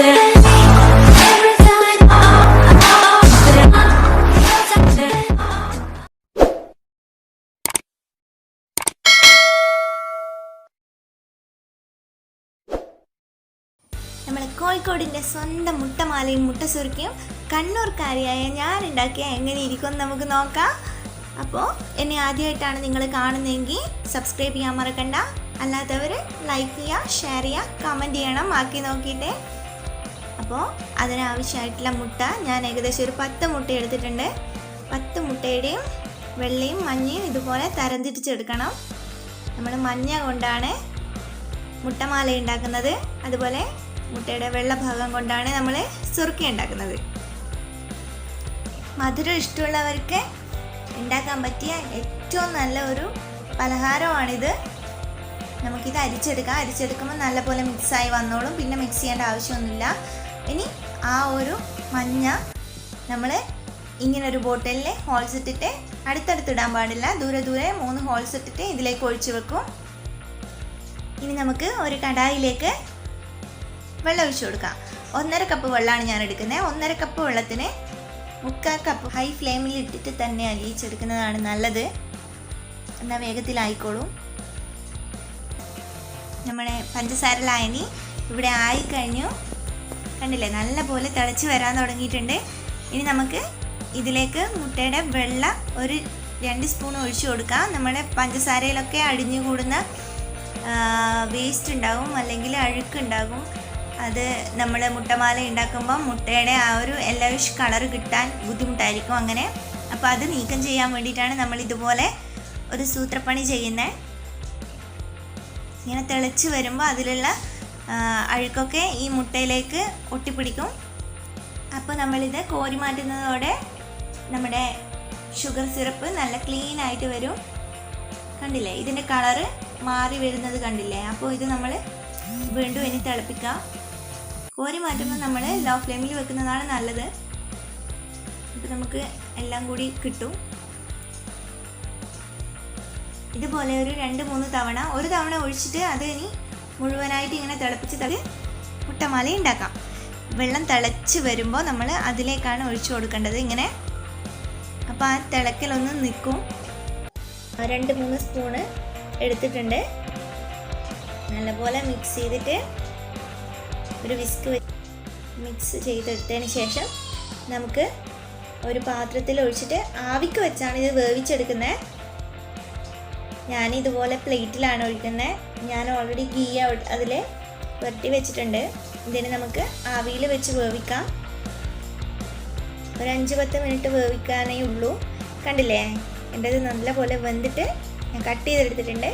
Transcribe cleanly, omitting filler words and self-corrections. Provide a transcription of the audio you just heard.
നമ്മൾ കോഴിക്കോടിൻ്റെ സ്വന്തം മുട്ടമാലയും മുട്ടസുറുക്കിയും കണ്ണൂർക്കാരിയായ ഞാൻ ഉണ്ടാക്കിയ എങ്ങനെ ഇരിക്കുമെന്ന് നമുക്ക് നോക്കാം. അപ്പോൾ എന്നെ ആദ്യമായിട്ടാണ് നിങ്ങൾ കാണുന്നതെങ്കിൽ സബ്സ്ക്രൈബ് ചെയ്യാൻ മറക്കണ്ട. അല്ലാത്തവർ ലൈക്ക് ചെയ്യുക, ഷെയർ ചെയ്യുക, കമൻറ്റ് ചെയ്യണം ആക്കി നോക്കിയിട്ട്. അപ്പോൾ അതിനാവശ്യമായിട്ടുള്ള മുട്ട ഞാൻ ഏകദേശം ഒരു 10 മുട്ട എടുത്തിട്ടുണ്ട്. 10 മുട്ടയുടെയും വെള്ളയും മഞ്ഞയും ഇതുപോലെ തരംതിരിച്ചെടുക്കണം. നമ്മൾ മഞ്ഞ കൊണ്ടാണ് മുട്ടമാല ഉണ്ടാക്കുന്നത്, അതുപോലെ മുട്ടയുടെ വെള്ള ഭാഗം കൊണ്ടാണ് നമ്മൾ സുറുക്കി ഉണ്ടാക്കുന്നത്. മധുരം ഇഷ്ടമുള്ളവർക്ക് ഉണ്ടാക്കാൻ പറ്റിയ ഏറ്റവും നല്ല ഒരു പലഹാരമാണിത്. നമുക്കിത് അരിച്ചെടുക്കുമ്പോൾ നല്ലപോലെ മിക്സായി വന്നോളും, പിന്നെ മിക്സ് ചെയ്യേണ്ട ആവശ്യമൊന്നുമില്ല. ഇനി ആ ഒരു മഞ്ഞ നമ്മൾ ഇങ്ങനൊരു ബോട്ടിലിൽ ഹോൾസ് ഇട്ടിട്ട് അടുത്തടുത്തിടാൻ പാടില്ല, ദൂരെ 3 ഹോൾസ് ഇട്ടിട്ട് ഇതിലേക്ക് ഒഴിച്ചു വെക്കും. ഇനി നമുക്ക് ഒരു കടായിലേക്ക് വെള്ളം ഒഴിച്ചു കൊടുക്കാം. 1.5 കപ്പ് വെള്ളമാണ് ഞാൻ എടുക്കുന്നത്. 1.5 കപ്പ് വെള്ളത്തിന് 3/4 കപ്പ് ഹൈ ഫ്ലെയിമിൽ ഇട്ടിട്ട് തന്നെ അലിയിച്ചെടുക്കുന്നതാണ് നല്ലത്, എന്നാൽ വേഗത്തിലായിക്കോളും. നമ്മുടെ പഞ്ചസാര ലായനി ഇവിടെ ആയിക്കഴിഞ്ഞു, കണ്ടില്ലേ, നല്ല പോലെ തിളച്ച് വരാൻ തുടങ്ങിയിട്ടുണ്ട്. ഇനി നമുക്ക് ഇതിലേക്ക് മുട്ടയുടെ വെള്ള ഒരു 2 സ്പൂൺ ഒഴിച്ചു കൊടുക്കാം. നമ്മുടെ പഞ്ചസാരയിലൊക്കെ അടിഞ്ഞു കൂടുന്ന വേസ്റ്റ് ഉണ്ടാകും, അല്ലെങ്കിൽ അഴുക്കുണ്ടാകും. അത് നമ്മൾ മുട്ടമാല ഉണ്ടാക്കുമ്പോൾ മുട്ടയുടെ ആ ഒരു യെല്ലോയിഷ് കളർ കിട്ടാൻ ബുദ്ധിമുട്ടായിരിക്കും അങ്ങനെ. അപ്പോൾ അത് നീക്കം ചെയ്യാൻ വേണ്ടിയിട്ടാണ് നമ്മൾ ഇതുപോലെ ഒരു സൂത്രപ്പണി ചെയ്യുന്നത്. ഇങ്ങനെ തിളച്ച് വരുമ്പോൾ അതിലുള്ള അഴുക്കൊക്കെ ഈ മുട്ടയിലേക്ക് ഒട്ടിപ്പിടിക്കും. അപ്പോൾ നമ്മളിത് കോരി മാറ്റുന്നതോടെ നമ്മുടെ ഷുഗർ സിറപ്പ് നല്ല ക്ലീൻ ആയിട്ട് വരും. കണ്ടില്ലേ, ഇതിൻ്റെ കളറ് മാറി വരുന്നത് കണ്ടില്ലേ. അപ്പോൾ ഇത് നമ്മൾ വീണ്ടും ഇനി തിളപ്പിക്കാം. കോരി മാറ്റുമ്പോൾ നമ്മൾ ലോ ഫ്ലെയിമിൽ വെക്കുന്നതാണ് നല്ലത്. അപ്പോൾ നമുക്ക് എല്ലാം കൂടി കിട്ടും. ഇതുപോലെ ഒരു 2-3 തവണ, ഒരു തവണ ഒഴിച്ചിട്ട് അത് ഇനി മുഴുവനായിട്ട് ഇങ്ങനെ തിളപ്പിച്ച് മുട്ടമാല ഉണ്ടാക്കാം. വെള്ളം തിളച്ച് വരുമ്പോൾ നമ്മൾ അതിലേക്കാണ് ഒഴിച്ചു കൊടുക്കേണ്ടത് ഇങ്ങനെ. അപ്പോൾ ആ തിളക്കലൊന്ന് നിൽക്കും. 2-3 സ്പൂണ് എടുത്തിട്ടുണ്ട്. നല്ലപോലെ മിക്സ് ചെയ്തിട്ട് ഒരു വിസ്ക് മിക്സ് ചെയ്തെടുത്തതിന് ശേഷം നമുക്ക് ഒരു പാത്രത്തിൽ ഒഴിച്ചിട്ട് ആവിക്ക് വെച്ചാണ് ഇത് വേവിച്ചെടുക്കുന്നത്. ഞാനിതുപോലെ പ്ലേറ്റിലാണ് ഒഴിക്കുന്നത്. ഞാൻ ഓൾറെഡി ഗീ അതിൽ പുരട്ടി വെച്ചിട്ടുണ്ട്. ഇതിന് നമുക്ക് ആവിയിൽ വെച്ച് വേവിക്കാം. ഒരു 5-10 മിനിറ്റ് വേവിക്കാനേ ഉള്ളൂ. കണ്ടില്ലേ, എൻ്റെത് നല്ലപോലെ വെന്തിട്ട് ഞാൻ കട്ട് ചെയ്തെടുത്തിട്ടുണ്ട്.